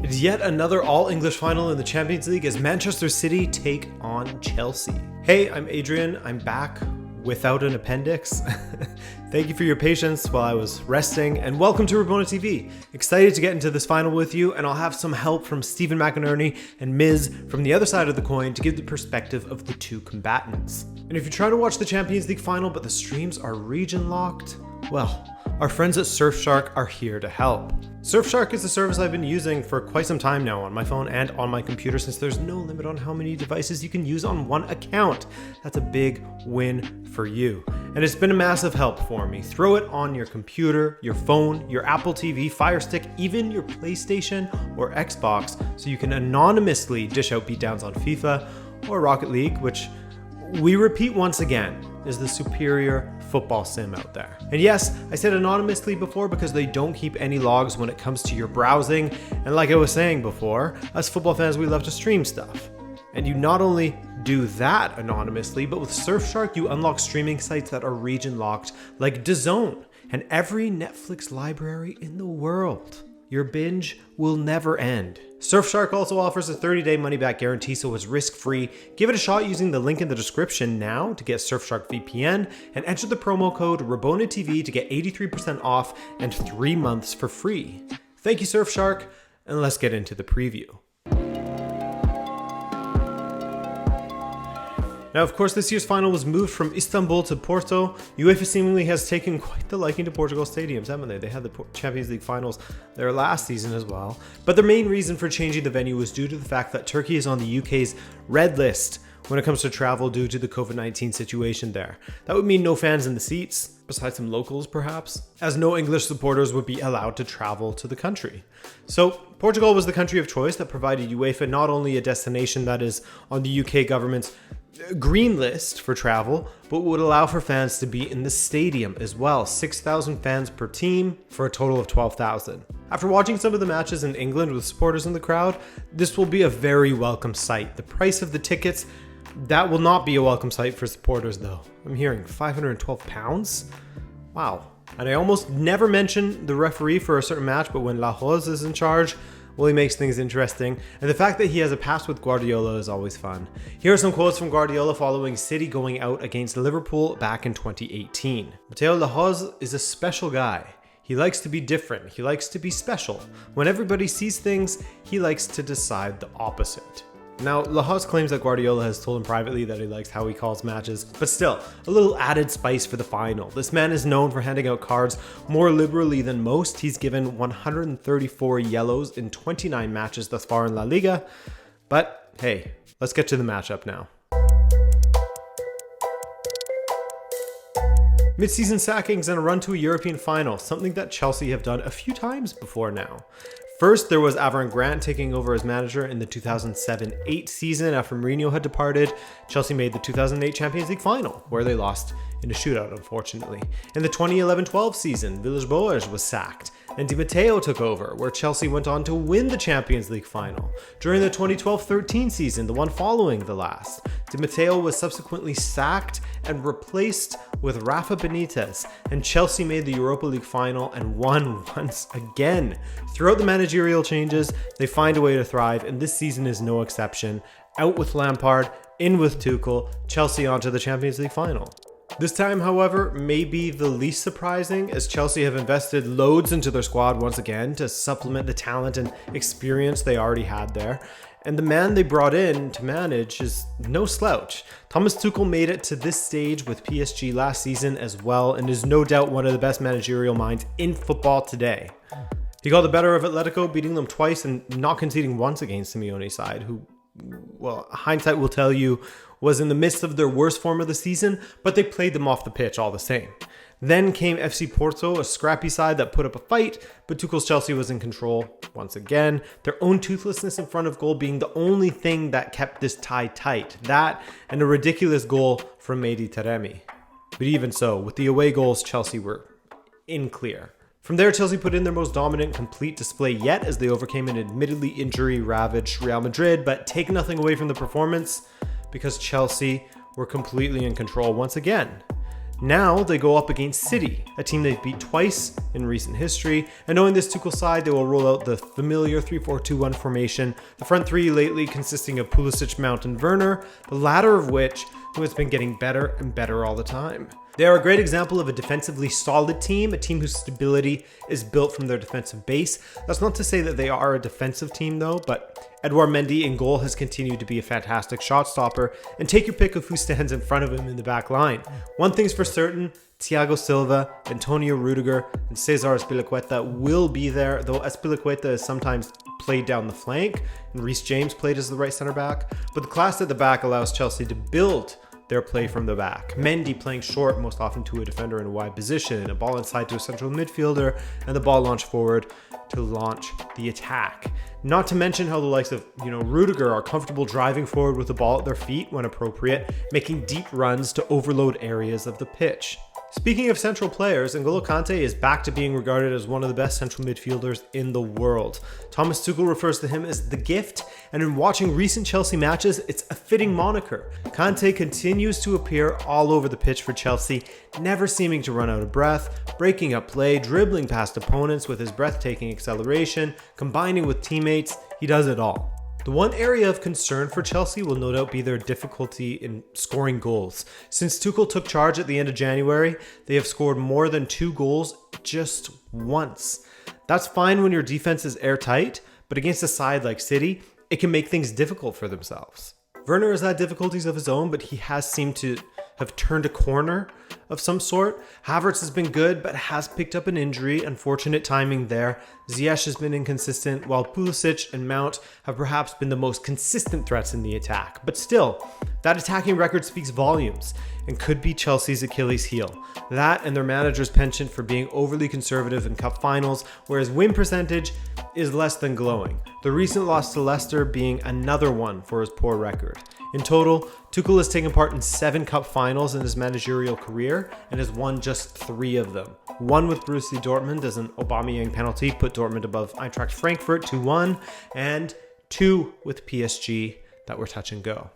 It's yet another all-English final in the Champions League as Manchester City take on Chelsea. Hey, I'm Adrian. I'm back without an appendix. Thank you for your patience while I was resting, and welcome to Rabona TV. Excited to get into this final with you, and I'll have some help from Steven McInerney and Miz from the other side of the coin to give the perspective of the two combatants. And if you're trying to watch the Champions League final but the streams are region locked, well, our friends at Surfshark are here to help. Surfshark is a service I've been using for quite some time now on my phone and on my computer, since there's no limit on how many devices you can use on one account. That's a big win for you. And it's been a massive help for me. Throw it on your computer, your phone, your Apple TV, Fire Stick, even your PlayStation or Xbox, so you can anonymously dish out beatdowns on FIFA or Rocket League, which we repeat once again is the superior football sim out there. And yes, I said anonymously before because they don't keep any logs when it comes to your browsing. And like I was saying before, us football fans, we love to stream stuff. And you not only do that anonymously, but with Surfshark, you unlock streaming sites that are region locked, like DAZN and every Netflix library in the world. Your binge will never end. Surfshark also offers a 30-day money-back guarantee, so it's risk-free. Give it a shot using the link in the description now to get Surfshark VPN, and enter the promo code RabonaTV to get 83% off and 3 months for free. Thank you, Surfshark, and let's get into the preview. Now, of course, this year's final was moved from Istanbul to Porto. UEFA seemingly has taken quite the liking to Portugal stadiums, haven't they? They had the Champions League finals there last season as well. But the main reason for changing the venue was due to the fact that Turkey is on the UK's red list when it comes to travel due to the COVID-19 situation there. That would mean no fans in the seats, besides some locals perhaps, as no English supporters would be allowed to travel to the country. So Portugal was the country of choice that provided UEFA not only a destination that is on the UK government's green list for travel, but would allow for fans to be in the stadium as well. 6,000 fans per team for a total of 12,000. After watching some of the matches in England with supporters in the crowd, this will be a very welcome sight. The price of the tickets, that will not be a welcome sight for supporters though. I'm hearing £512? Wow. And I almost never mention the referee for a certain match, but when La Rose is in charge, well, he makes things interesting. And the fact that he has a past with Guardiola is always fun. Here are some quotes from Guardiola following City going out against Liverpool back in 2018. Mateo Lahoz is a special guy. He likes to be different. He likes to be special. When everybody sees things, he likes to decide the opposite. Now, Lahoz claims that Guardiola has told him privately that he likes how he calls matches, but still, a little added spice for the final. This man is known for handing out cards more liberally than most. He's given 134 yellows in 29 matches thus far in La Liga. But hey, let's get to the matchup now. Mid-season sackings and a run to a European final, something that Chelsea have done a few times before now. First, there was Avram Grant taking over as manager in the 2007-8 season after Mourinho had departed. Chelsea made the 2008 Champions League final, where they lost in a shootout, unfortunately. In the 2011-12 season, Villas-Boas was sacked, and Di Matteo took over, where Chelsea went on to win the Champions League final. During the 2012-13 season, the one following the last, Di Matteo was subsequently sacked and replaced with Rafa Benitez, and Chelsea made the Europa League final and won once again. Throughout the managerial changes, they find a way to thrive, and this season is no exception. Out with Lampard, in with Tuchel, Chelsea onto the Champions League final. This time, however, may be the least surprising, as Chelsea have invested loads into their squad once again to supplement the talent and experience they already had there. And the man they brought in to manage is no slouch. Thomas Tuchel made it to this stage with PSG last season as well, and is no doubt one of the best managerial minds in football today. He got the better of Atletico, beating them twice and not conceding once against Simeone's side, who, well, hindsight will tell you, was in the midst of their worst form of the season, but they played them off the pitch all the same. Then came FC Porto, a scrappy side that put up a fight, but Tuchel's Chelsea was in control once again, their own toothlessness in front of goal being the only thing that kept this tie tight. That and a ridiculous goal from Mehdi Taremi. But even so, with the away goals, Chelsea were in clear. From there, Chelsea put in their most dominant, complete display yet as they overcame an admittedly injury-ravaged Real Madrid, but take nothing away from the performance because Chelsea were completely in control once again. Now they go up against City, a team they've beat twice in recent history, and knowing this Tuchel side, they will roll out the familiar 3-4-2-1 formation, the front three lately consisting of Pulisic, Mount, and Werner, the latter of which who has been getting better and better all the time. They are a great example of a defensively solid team, a team whose stability is built from their defensive base. That's not to say that they are a defensive team though, but Edouard Mendy in goal has continued to be a fantastic shot stopper, and take your pick of who stands in front of him in the back line. One thing's for certain, Thiago Silva, Antonio Rudiger, and Cesar Azpilicueta will be there, though Azpilicueta is sometimes played down the flank, and Reece James played as the right center back. But the class at the back allows Chelsea to build their play from the back. Mendy playing short, most often to a defender in a wide position, a ball inside to a central midfielder, and the ball launched forward to launch the attack. Not to mention how the likes of, Rudiger are comfortable driving forward with the ball at their feet when appropriate, making deep runs to overload areas of the pitch. Speaking of central players, N'Golo Kante is back to being regarded as one of the best central midfielders in the world. Thomas Tuchel refers to him as the gift, and in watching recent Chelsea matches, it's a fitting moniker. Kante continues to appear all over the pitch for Chelsea, never seeming to run out of breath, breaking up play, dribbling past opponents with his breathtaking acceleration, combining with teammates. He does it all. The one area of concern for Chelsea will no doubt be their difficulty in scoring goals. Since Tuchel took charge at the end of January, they have scored more than 2 goals just once. That's fine when your defense is airtight, but against a side like City, it can make things difficult for themselves. Werner has had difficulties of his own, but he has seemed to have turned a corner of some sort. Havertz has been good, but has picked up an injury. Unfortunate timing there. Ziyech has been inconsistent, while Pulisic and Mount have perhaps been the most consistent threats in the attack. But still, that attacking record speaks volumes and could be Chelsea's Achilles heel. That and their manager's penchant for being overly conservative in cup finals, whereas win percentage is less than glowing. The recent loss to Leicester being another one for his poor record. In total, Tuchel has taken part in 7 cup finals in his managerial career and has won just 3 of them. One with Borussia Dortmund as an Aubameyang penalty put Dortmund above Eintracht Frankfurt 2-1, and 2 with PSG that were touch and go.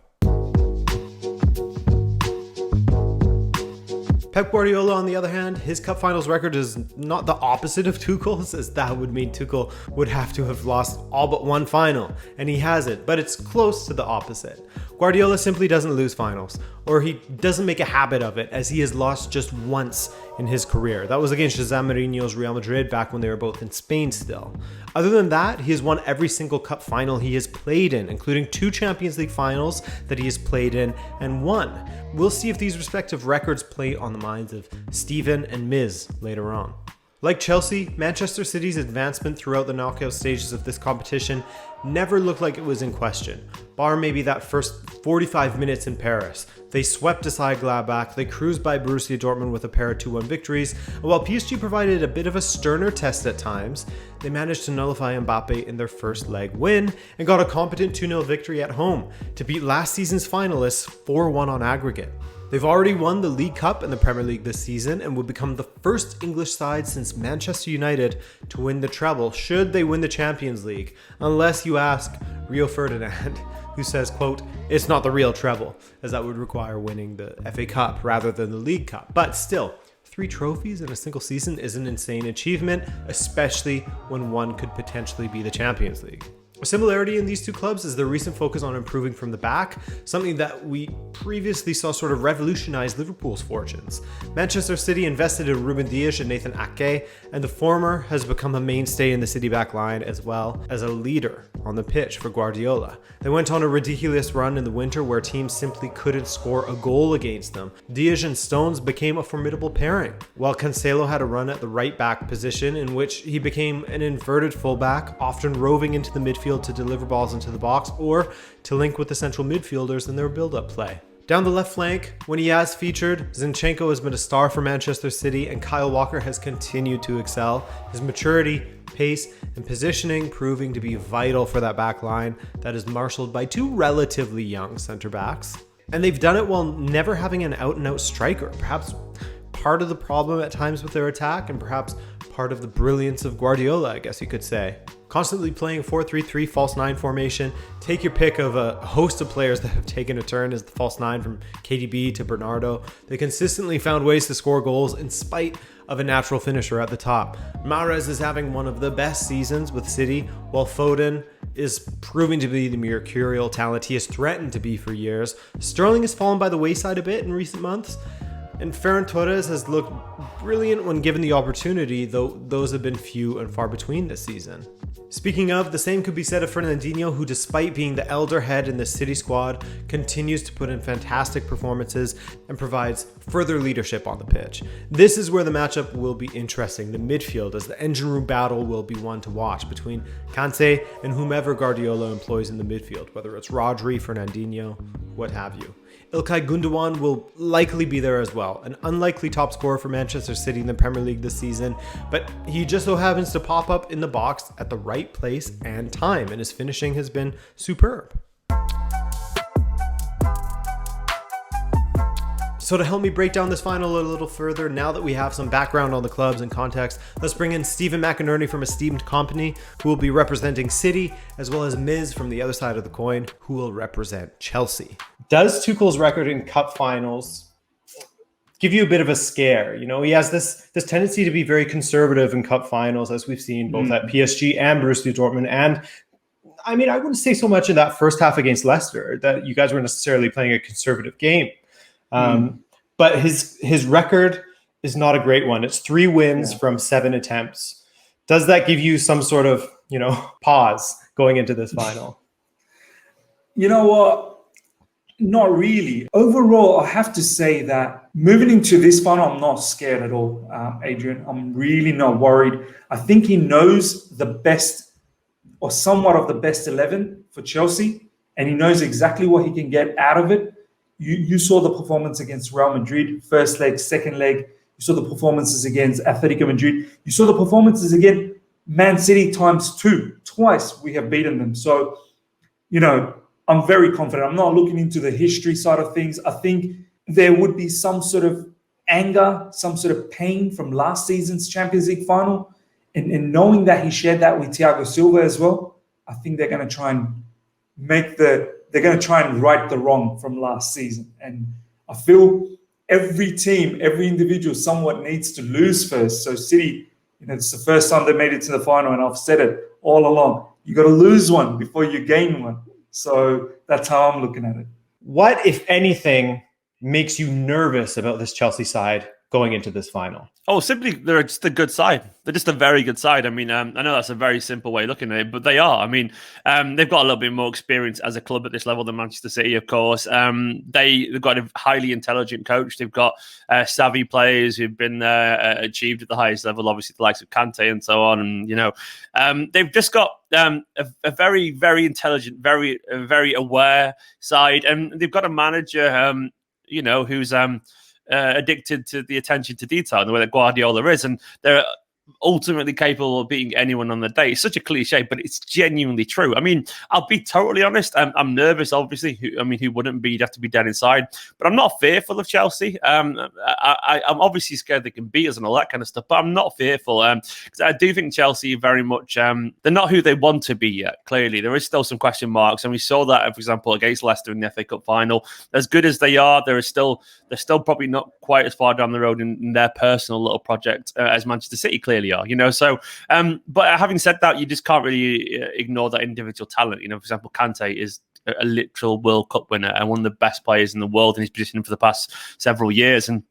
Pep Guardiola, on the other hand, his cup finals record is not the opposite of Tuchel's, as that would mean Tuchel would have to have lost all but 1 final, and he hasn't, but it's close to the opposite. Guardiola simply doesn't lose finals, or he doesn't make a habit of it, as he has lost just once in his career. That was against Jose Mourinho's Real Madrid back when they were both in Spain still. Other than that, he has won every single cup final he has played in, including 2 Champions League finals that he has played in and won. We'll see if these respective records play on the minds of Steven and Miz later on. Like Chelsea, Manchester City's advancement throughout the knockout stages of this competition never looked like it was in question, bar maybe that first 45 minutes in Paris. They swept aside Gladbach, they cruised by Borussia Dortmund with a pair of 2-1 victories, and while PSG provided a bit of a sterner test at times, they managed to nullify Mbappe in their first leg win and got a competent 2-0 victory at home to beat last season's finalists 4-1 on aggregate. They've already won the League Cup and the Premier League this season and will become the first English side since Manchester United to win the treble should they win the Champions League, unless you ask Rio Ferdinand, who says, quote, "It's not the real treble," as that would require winning the FA Cup rather than the League Cup. But still, 3 trophies in a single season is an insane achievement, especially when one could potentially be the Champions League. A similarity in these 2 clubs is their recent focus on improving from the back, something that we previously saw sort of revolutionize Liverpool's fortunes. Manchester City invested in Ruben Dias and Nathan Ake, and the former has become a mainstay in the City back line as well as a leader on the pitch for Guardiola. They went on a ridiculous run in the winter where teams simply couldn't score a goal against them. Dias and Stones became a formidable pairing, while Cancelo had a run at the right back position in which he became an inverted fullback, often roving into the midfield to deliver balls into the box or to link with the central midfielders in their build-up play. Down the left flank, when he has featured, Zinchenko has been a star for Manchester City and Kyle Walker has continued to excel. His maturity, pace, and positioning proving to be vital for that back line that is marshaled by 2 relatively young center backs. And they've done it while never having an out-and-out striker, perhaps part of the problem at times with their attack and perhaps part of the brilliance of Guardiola, I guess you could say. constantly playing 4-3-3 false nine formation. Take your pick of a host of players that have taken a turn as the false nine, from KDB to Bernardo. They consistently found ways to score goals in spite of a natural finisher at the top. Mahrez is having one of the best seasons with City, while Foden is proving to be the mercurial talent he has threatened to be for years. Sterling has fallen by the wayside a bit in recent months, and Ferran Torres has looked brilliant when given the opportunity, though those have been few and far between this season. Speaking of, the same could be said of Fernandinho, who, despite being the elder head in the City squad, continues to put in fantastic performances and provides further leadership on the pitch. This is where the matchup will be interesting, the midfield, as the engine room battle will be one to watch between Kante and whomever Guardiola employs in the midfield, whether it's Rodri, Fernandinho, what have you. İlkay Gündoğan will likely be there as well, an unlikely top scorer for Manchester City in the Premier League this season, but he just so happens to pop up in the box at the right place and time, and his finishing has been superb. So to help me break down this final a little further, now that we have some background on the clubs and context, let's bring in Stephen McInerney from Esteemed Company, who will be representing City, as well as Miz from the other side of the coin, who will represent Chelsea. Does Tuchel's record in cup finals give you a bit of a scare? You know, he has this tendency to be very conservative in cup finals, as we've seen both at PSG and Borussia Dortmund. And I mean, I wouldn't say so much in that first half against Leicester that you guys were necessarily playing a conservative game. But his record is not a great one. It's 3 wins from 7 attempts. Does that give you some sort of, pause going into this final? You know what? Not really. Overall, I have to say that moving into this final, I'm not scared at all, Adrian. I'm really not worried. I think he knows the best, or somewhat of the best 11 for Chelsea, and he knows exactly what he can get out of it. You saw the performance against Real Madrid, first leg, second leg. You saw the performances against Atletico Madrid. You saw the performances against Man City ×2. Twice we have beaten them. So, I'm very confident. I'm not looking into the history side of things. I think there would be some sort of anger, some sort of pain from last season's Champions League final. And knowing that he shared that with Thiago Silva as well, I think they're going to try and right the wrong from last season. And I feel every team, every individual somewhat needs to lose first. So City, it's the first time they made it to the final, and I've said it all along. You got to lose one before you gain one. So that's how I'm looking at it. What, if anything, makes you nervous about this Chelsea side going into this final? Oh, simply, they're just a good side. They're just a very good side. I mean, I know that's a very simple way of looking at it, but they are. I mean, they've got a little bit more experience as a club at this level than Manchester City, of course. They've got a highly intelligent coach. They've got savvy players who've been achieved at the highest level, obviously the likes of Kante and so on. And, they've just got a very, very intelligent, very aware side. And they've got a manager, who's addicted to the attention to detail in the way that Guardiola is, and they're ultimately capable of beating anyone on the day. It's such a cliche, but it's genuinely true. I mean, I'll be totally honest. I'm nervous, obviously. Who wouldn't be? You'd have to be dead inside. But I'm not fearful of Chelsea. I'm obviously scared they can beat us and all that kind of stuff, but I'm not fearful. Because I do think Chelsea very much, they're not who they want to be yet, clearly. There is still some question marks, and we saw that, for example, against Leicester in the FA Cup final. As good as they are, they're still probably not quite as far down the road in their personal little project as Manchester City clearly are, So, but having said that, you just can't really ignore that individual talent. For example, Kante is a literal World Cup winner and one of the best players in the world in his position for the past several years. And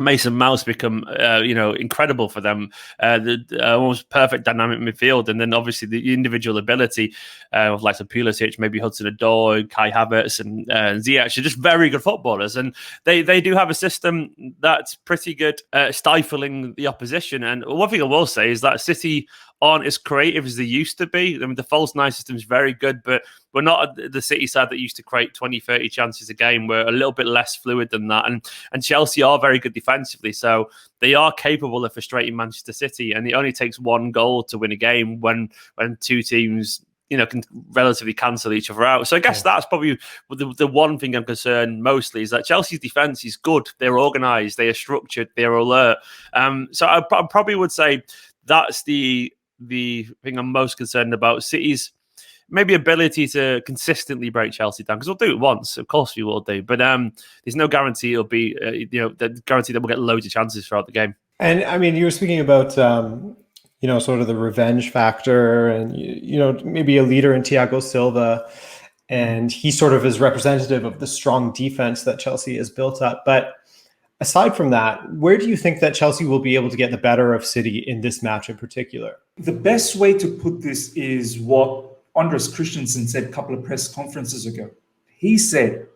Mason Mount's become, incredible for them. The almost perfect dynamic midfield, and then obviously the individual ability of like Pulisic, maybe Hudson-Odoi, Kai Havertz, and Ziyech are just very good footballers, and they do have a system that's pretty good at stifling the opposition. And one thing I will say is that City aren't as creative as they used to be. I mean, the false nine system is very good, but we're not the City side that used to create 20, 30 chances a game. We're a little bit less fluid than that. And Chelsea are very good defensively. So they are capable of frustrating Manchester City. And it only takes one goal to win a game when two teams, can relatively cancel each other out. So I guess that's probably the one thing I'm concerned mostly is that Chelsea's defence is good. They're organised, they are structured, they're alert. So I probably would say that's the the thing I'm most concerned about. City's maybe ability to consistently break Chelsea down, because we'll do it once, of course we will do, but there's no guarantee it'll be the guarantee that we'll get loads of chances throughout the game. And I mean, you were speaking about sort of the revenge factor, and maybe a leader in Thiago Silva, and he sort of is representative of the strong defense that Chelsea has built up. But aside from that, where do you think that Chelsea will be able to get the better of City in this match in particular? The best way to put this is what Andres Christensen said a couple of press conferences ago. He said,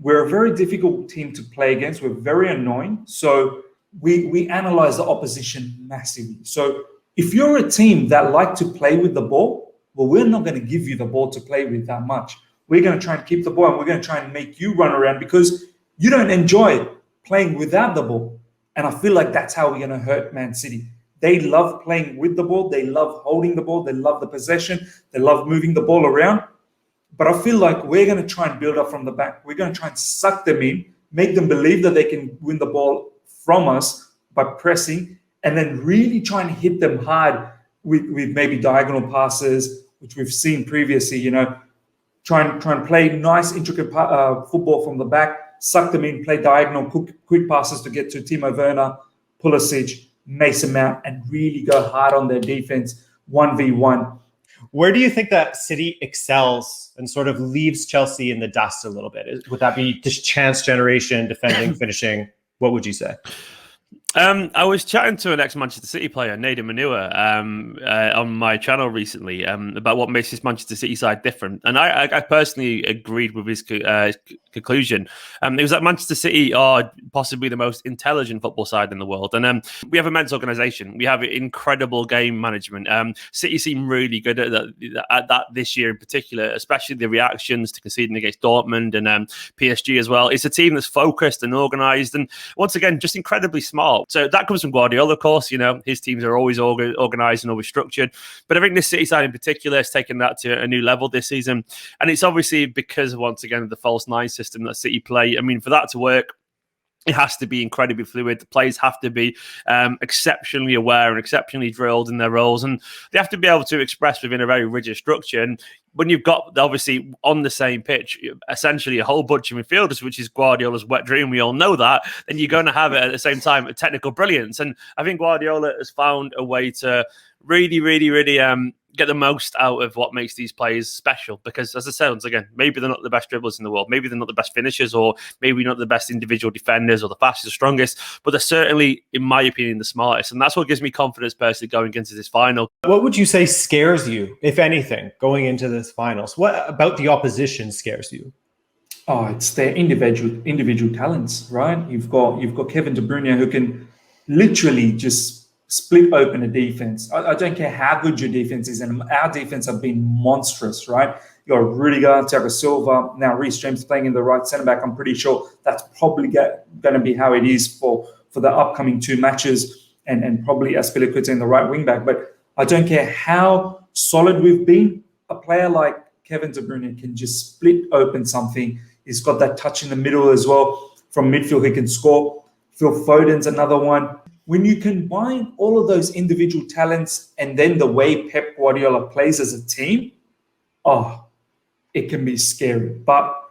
we're a very difficult team to play against. We're very annoying. So we analyze the opposition massively. So if you're a team that like to play with the ball, well, we're not going to give you the ball to play with that much. We're going to try and keep the ball, and we're going to try and make you run around because you don't enjoy playing without the ball. And I feel like that's how we're going to hurt Man City. They love playing with the ball. They love holding the ball. They love the possession. They love moving the ball around. But I feel like we're going to try and build up from the back. We're going to try and suck them in, make them believe that they can win the ball from us by pressing, and then really try and hit them hard with maybe diagonal passes, which we've seen previously. Try and play nice, intricate football from the back, suck them in, play diagonal, quick passes to get to Timo Werner, Pulisic, Mason Mount, and really go hard on their defense 1v1. Where do you think that City excels and sort of leaves Chelsea in the dust a little bit? Would that be just chance generation, defending, finishing? What would you say? I was chatting to an ex-Manchester City player, Nader Manua, on my channel recently about what makes this Manchester City side different. And I personally agreed with his conclusion. It was that Manchester City are possibly the most intelligent football side in the world. And we have immense organisation. We have incredible game management. City seem really good at that this year in particular, especially the reactions to conceding against Dortmund and PSG as well. It's a team that's focused and organised, and once again, just incredibly smart. So that comes from Guardiola, of course. His teams are always organised and always structured. But I think this City side in particular has taken that to a new level this season. And it's obviously because, once again, of the false nine system that City play. I mean, for that to work, it has to be incredibly fluid. The players have to be exceptionally aware and exceptionally drilled in their roles. And they have to be able to express within a very rigid structure. And when you've got, obviously, on the same pitch, essentially a whole bunch of midfielders, which is Guardiola's wet dream, we all know that, then you're going to have at the same time a technical brilliance. And I think Guardiola has found a way to really get the most out of what makes these players special. Because, as I said, once again, maybe they're not the best dribblers in the world, maybe they're not the best finishers, or maybe not the best individual defenders or the fastest or strongest, but they're certainly, in my opinion, the smartest. And that's what gives me confidence personally going into this final. What would you say scares you, if anything, going into this finals? What about the opposition scares you? Oh, it's their individual talents, right? You've got Kevin De Bruyne, who can literally just split open a defense. I don't care how good your defense is, and our defense have been monstrous, right? You got Rudiger, Thiago Silva, now Reece James playing in the right centre back. I'm pretty sure that's probably going to be how it is for the upcoming two matches, and probably Azpilicueta in the right wing back. But I don't care how solid we've been. A player like Kevin De Bruyne can just split open something. He's got that touch in the middle as well. From midfield, he can score. Phil Foden's another one. When you combine all of those individual talents and then the way Pep Guardiola plays as a team, it can be scary. But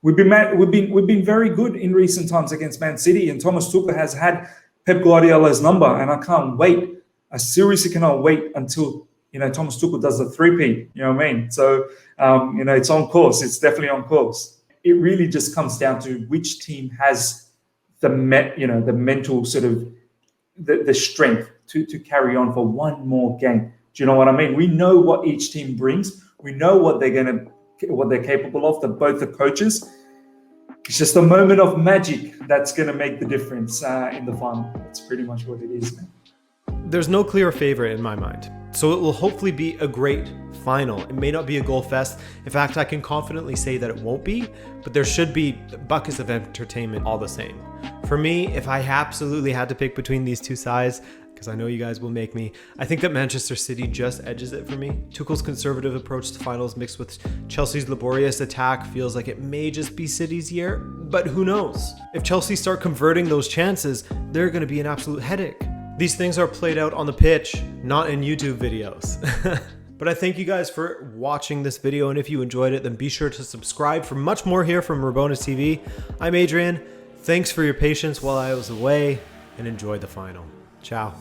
we've been very good in recent times against Man City, and Thomas Tuchel has had Pep Guardiola's number, and I can't wait. I seriously cannot wait until Thomas Tuchel does the three-peat. You know what I mean? So it's on course. It's definitely on course. It really just comes down to which team has the mental sort of the strength to carry on for one more game. Do you know what I mean? We know what each team brings. We know what they're capable of. Both the coaches. It's just a moment of magic that's going to make the difference in the final. That's pretty much what it is, man. There's no clear favorite in my mind, so it will hopefully be a great final. It may not be a goal fest. In fact, I can confidently say that it won't be, but there should be buckets of entertainment all the same. For me, if I absolutely had to pick between these two sides, because I know you guys will make me, I think that Manchester City just edges it for me. Tuchel's conservative approach to finals mixed with Chelsea's laborious attack feels like it may just be City's year, but who knows? If Chelsea start converting those chances, they're going to be an absolute headache. These things are played out on the pitch, not in YouTube videos. But I thank you guys for watching this video, and if you enjoyed it, then be sure to subscribe for much more here from Rabona TV. I'm Adrian. Thanks for your patience while I was away, and enjoy the final. Ciao.